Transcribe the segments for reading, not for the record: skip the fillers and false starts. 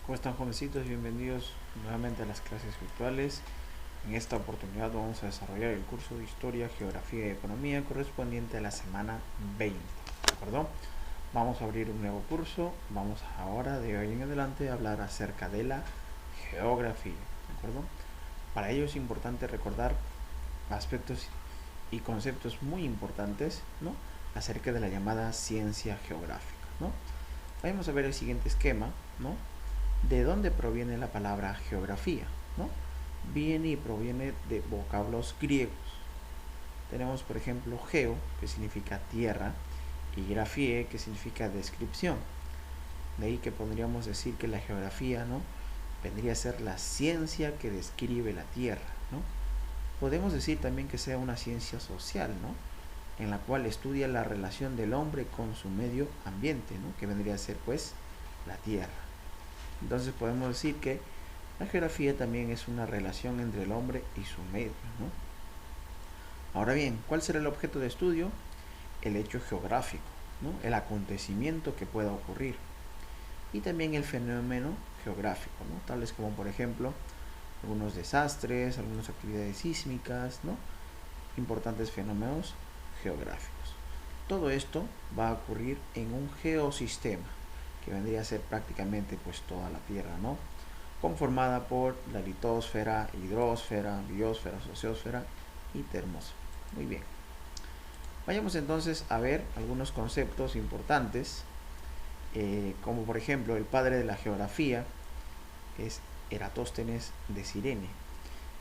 ¿Cómo están, jovencitos? Bienvenidos nuevamente a las clases virtuales. En esta oportunidad vamos a desarrollar el curso de Historia, Geografía y Economía correspondiente a la semana 20. ¿De acuerdo? Vamos a abrir un nuevo curso. Vamos ahora de hoy en adelante a hablar acerca de la geografía. ¿De acuerdo? Para ello es importante recordar aspectos y conceptos muy importantes, ¿no?, acerca de la llamada ciencia geográfica, ¿no? Vamos a ver el siguiente esquema, ¿no? ¿De dónde proviene la palabra geografía? ¿No? Viene y proviene de vocablos griegos. Tenemos, por ejemplo, geo, que significa tierra, y grafie, que significa descripción. De ahí que podríamos decir que la geografía, ¿no?, vendría a ser la ciencia que describe la tierra, ¿no? Podemos decir también que sea una ciencia social, ¿no?, en la cual estudia la relación del hombre con su medio ambiente, ¿no?, que vendría a ser, pues, la tierra. Entonces podemos decir que la geografía también es una relación entre el hombre y su medio, ¿no? Ahora bien, ¿cuál será el objeto de estudio? El hecho geográfico, ¿no?, el acontecimiento que pueda ocurrir. Y también el fenómeno geográfico, ¿no?, tales como, por ejemplo, algunos desastres, algunas actividades sísmicas, ¿no?, importantes fenómenos geográficos. Todo esto va a ocurrir en un geosistema, que vendría a ser prácticamente pues toda la Tierra, ¿no?, conformada por la litosfera, hidrosfera, biosfera, sociosfera y termosfera. Muy bien. Vayamos entonces a ver algunos conceptos importantes, como por ejemplo el padre de la geografía es Eratóstenes de Cirene,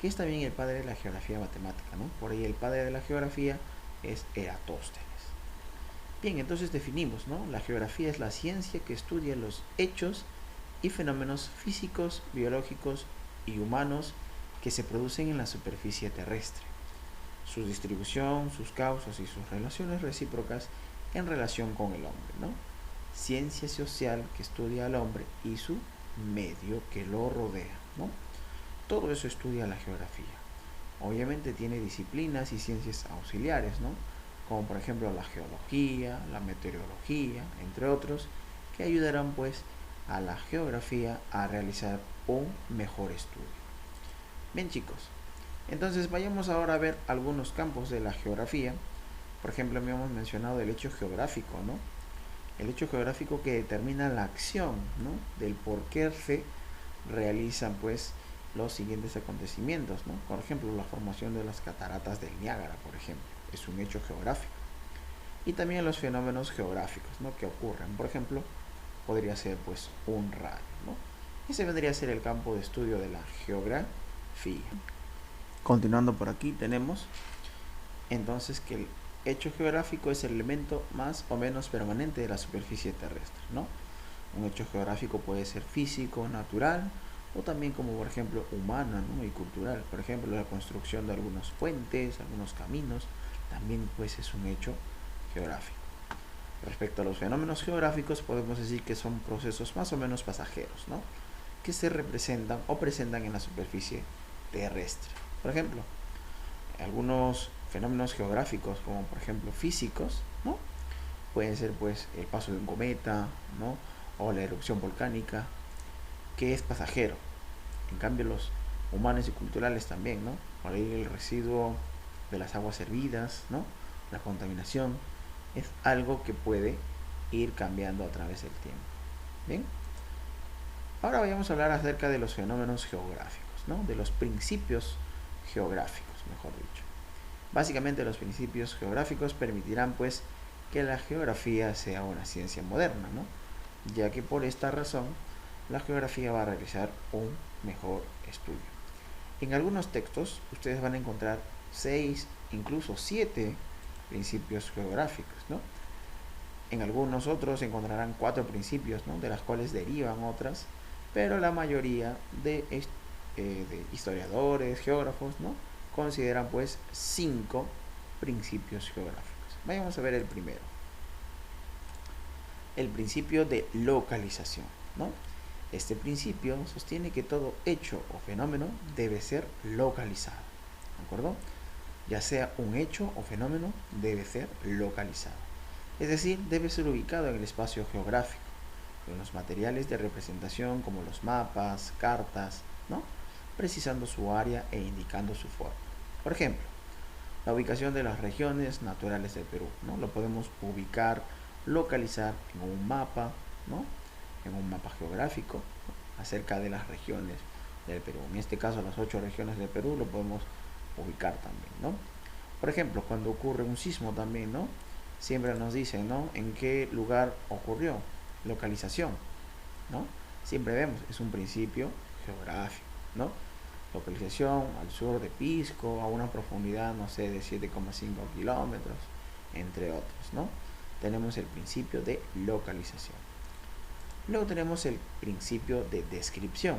que es también el padre de la geografía matemática, ¿no? Por ahí el padre de la geografía es Eratóstenes. Bien, entonces definimos, ¿no? La geografía es la ciencia que estudia los hechos y fenómenos físicos, biológicos y humanos que se producen en la superficie terrestre, su distribución, sus causas y sus relaciones recíprocas en relación con el hombre, ¿no? Ciencia social que estudia al hombre y su medio que lo rodea, ¿no? Todo eso estudia la geografía. Obviamente tiene disciplinas y ciencias auxiliares, ¿no?, como por ejemplo la geología, la meteorología, entre otros, que ayudarán pues a la geografía a realizar un mejor estudio. Bien, chicos, entonces vayamos ahora a ver algunos campos de la geografía. Por ejemplo, habíamos mencionado el hecho geográfico, ¿no? El hecho geográfico que determina la acción, ¿no?, del por qué se realizan pues los siguientes acontecimientos, ¿no? Por ejemplo, la formación de las cataratas del Niágara, por ejemplo, es un hecho geográfico. Y también los fenómenos geográficos, ¿no?, que ocurren. Por ejemplo, podría ser pues un rayo, ¿no? Ese vendría a ser el campo de estudio de la geografía. Continuando por aquí tenemos entonces que el hecho geográfico es el elemento más o menos permanente de la superficie terrestre, ¿no? Un hecho geográfico puede ser físico, natural, o también como por ejemplo humana, ¿no?, y cultural. Por ejemplo, la construcción de algunos puentes, algunos caminos, también pues es un hecho geográfico. Respecto a los fenómenos geográficos, podemos decir que son procesos más o menos pasajeros, ¿no?, que se representan o presentan en la superficie terrestre. Por ejemplo, algunos fenómenos geográficos, como por ejemplo físicos, ¿no?, pueden ser pues el paso de un cometa, ¿no?, o la erupción volcánica, que es pasajero. En cambio, los humanos y culturales también, ¿no? Por ahí el residuo de las aguas hervidas, ¿no?, la contaminación, es algo que puede ir cambiando a través del tiempo. Bien, ahora vayamos a hablar acerca de los fenómenos geográficos, ¿no?, de los principios geográficos, mejor dicho. Básicamente los principios geográficos permitirán pues que la geografía sea una ciencia moderna, ¿no?, ya que por esta razón la geografía va a realizar un mejor estudio. En algunos textos ustedes van a encontrar 6, incluso 7 principios geográficos, ¿no? En algunos otros encontrarán 4 principios, ¿no?, de las cuales derivan otras, pero la mayoría de historiadores, geógrafos, ¿no?, consideran pues 5 principios geográficos. Vayamos a ver el primero. El principio de localización, ¿no? Este principio sostiene que todo hecho o fenómeno debe ser localizado, ¿de acuerdo? Ya sea un hecho o fenómeno, debe ser localizado. Es decir, debe ser ubicado en el espacio geográfico, con los materiales de representación como los mapas, cartas, ¿no? Precisando su área e indicando su forma. Por ejemplo, la ubicación de las regiones naturales del Perú, ¿no? Lo podemos ubicar, localizar en un mapa, ¿no? En un mapa geográfico, ¿no? Acerca de las regiones del Perú. En este caso, las 8 regiones del Perú lo podemos ubicar también, ¿no? Por ejemplo, cuando ocurre un sismo también, ¿no? Siempre nos dicen, ¿no? En qué lugar ocurrió, localización, ¿no? Siempre vemos, es un principio geográfico, ¿no? Localización al sur de Pisco, a una profundidad, no sé, de 7,5 kilómetros, entre otros, ¿no? Tenemos el principio de localización. Luego tenemos el principio de descripción.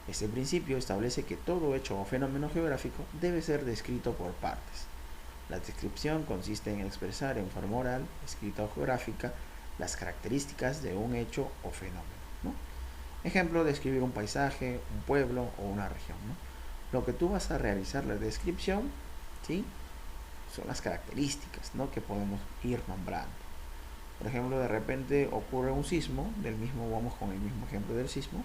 Este principio establece que todo hecho o fenómeno geográfico debe ser descrito por partes. La descripción consiste en expresar en forma oral, escrita o geográfica, las características de un hecho o fenómeno, ¿no? Ejemplo, describir un paisaje, un pueblo o una región, ¿no? Lo que tú vas a realizar, la descripción, ¿sí? Son las características, ¿no? Que podemos ir nombrando. Por ejemplo, de repente ocurre un sismo, vamos con el mismo ejemplo del sismo,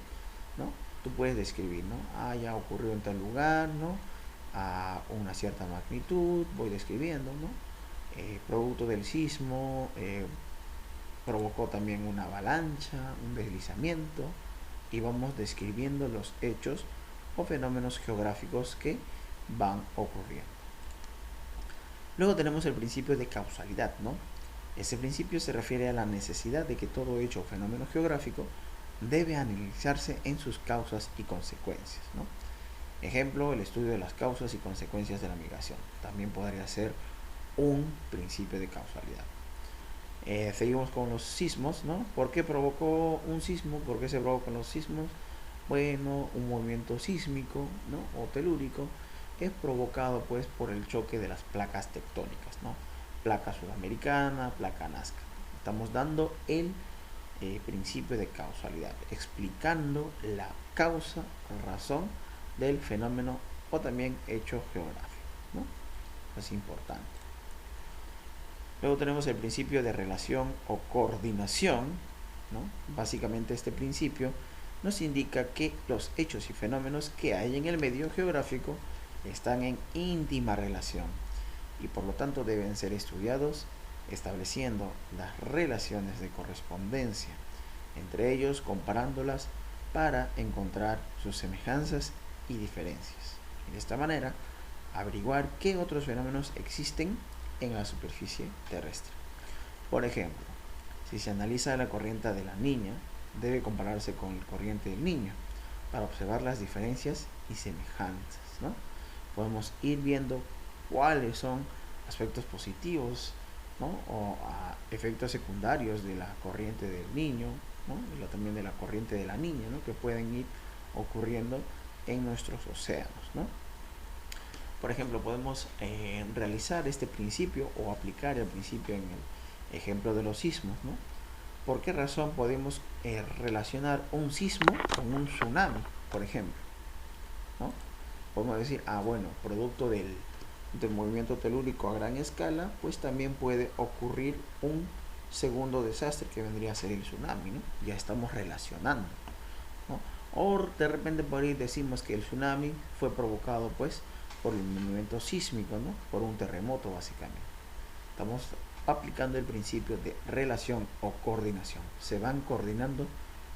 ¿no? Tú puedes describir, ¿no? Ya ocurrió en tal lugar, ¿no? A una cierta magnitud, voy describiendo, ¿no? Producto del sismo, provocó también una avalancha, un deslizamiento, y vamos describiendo los hechos o fenómenos geográficos que van ocurriendo. Luego tenemos el principio de causalidad, ¿no? Ese principio se refiere a la necesidad de que todo hecho o fenómeno geográfico debe analizarse en sus causas y consecuencias, ¿no? Ejemplo, el estudio de las causas y consecuencias de la migración. También podría ser un principio de causalidad. Seguimos con los sismos, ¿no? ¿Por qué provocó un sismo? ¿Por qué se provocan los sismos? Bueno, un movimiento sísmico, ¿no? O telúrico es provocado pues por el choque de las placas tectónicas, ¿no? Placa sudamericana, placa nazca. Estamos dando el principio de causalidad, explicando la causa, razón del fenómeno o también hecho geográfico, ¿no? Es importante. Luego tenemos el principio de relación o coordinación, ¿no? Básicamente este principio nos indica que los hechos y fenómenos que hay en el medio geográfico están en íntima relación y por lo tanto deben ser estudiados estableciendo las relaciones de correspondencia entre ellos, comparándolas para encontrar sus semejanzas y diferencias. Y de esta manera, averiguar qué otros fenómenos existen en la superficie terrestre. Por ejemplo, si se analiza la corriente de la niña, debe compararse con la corriente del niño para observar las diferencias y semejanzas, ¿no? Podemos ir viendo cuáles son aspectos positivos, ¿no? O efectos secundarios de la corriente del niño, ¿no? Y también de la corriente de la niña, ¿no? Que pueden ir ocurriendo en nuestros océanos, ¿no? Por ejemplo, podemos realizar este principio o aplicar el principio en el ejemplo de los sismos, ¿no? ¿Por qué razón podemos relacionar un sismo con un tsunami, por ejemplo, ¿no? Podemos decir, bueno, producto del movimiento telúrico a gran escala, pues también puede ocurrir un segundo desastre que vendría a ser el tsunami, ¿no? Ya estamos relacionando, ¿no? O de repente por ahí decimos que el tsunami fue provocado pues por el movimiento sísmico, ¿no? Por un terremoto básicamente. Estamos aplicando el principio de relación o coordinación. Se van coordinando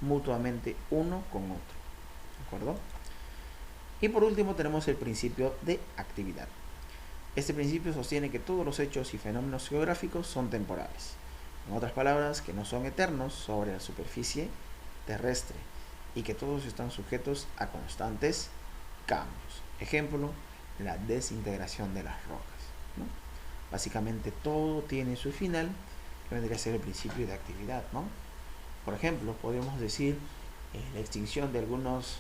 mutuamente uno con otro, ¿de acuerdo? Y por último tenemos el principio de actividad. Este principio sostiene que todos los hechos y fenómenos geográficos son temporales. En otras palabras, que no son eternos sobre la superficie terrestre y que todos están sujetos a constantes cambios. Ejemplo, la desintegración de las rocas, ¿no? Básicamente todo tiene su final, que vendría a ser el principio de actividad, ¿no? Por ejemplo, podemos decir la extinción de algunos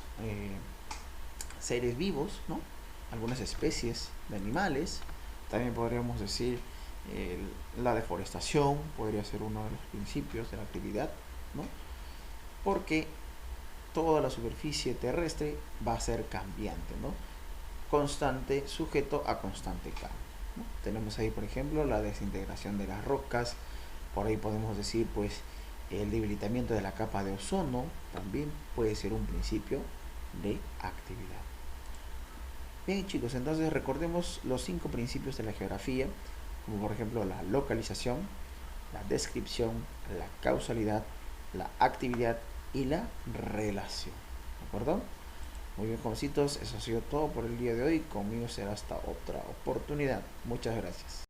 seres vivos, ¿no? Algunas especies de animales. También podríamos decir la deforestación podría ser uno de los principios de la actividad, ¿no? Porque toda la superficie terrestre va a ser cambiante, ¿no? Constante, sujeto a constante cambio, ¿no? Tenemos ahí, por ejemplo, la desintegración de las rocas. Por ahí podemos decir, pues, El debilitamiento de la capa de ozono también puede ser un principio de actividad. Bien chicos, entonces recordemos los 5 principios de la geografía, como por ejemplo la localización, la descripción, la causalidad, la actividad y la relación. ¿De acuerdo? Muy bien, jovencitos, eso ha sido todo por el día de hoy. Conmigo será hasta otra oportunidad. Muchas gracias.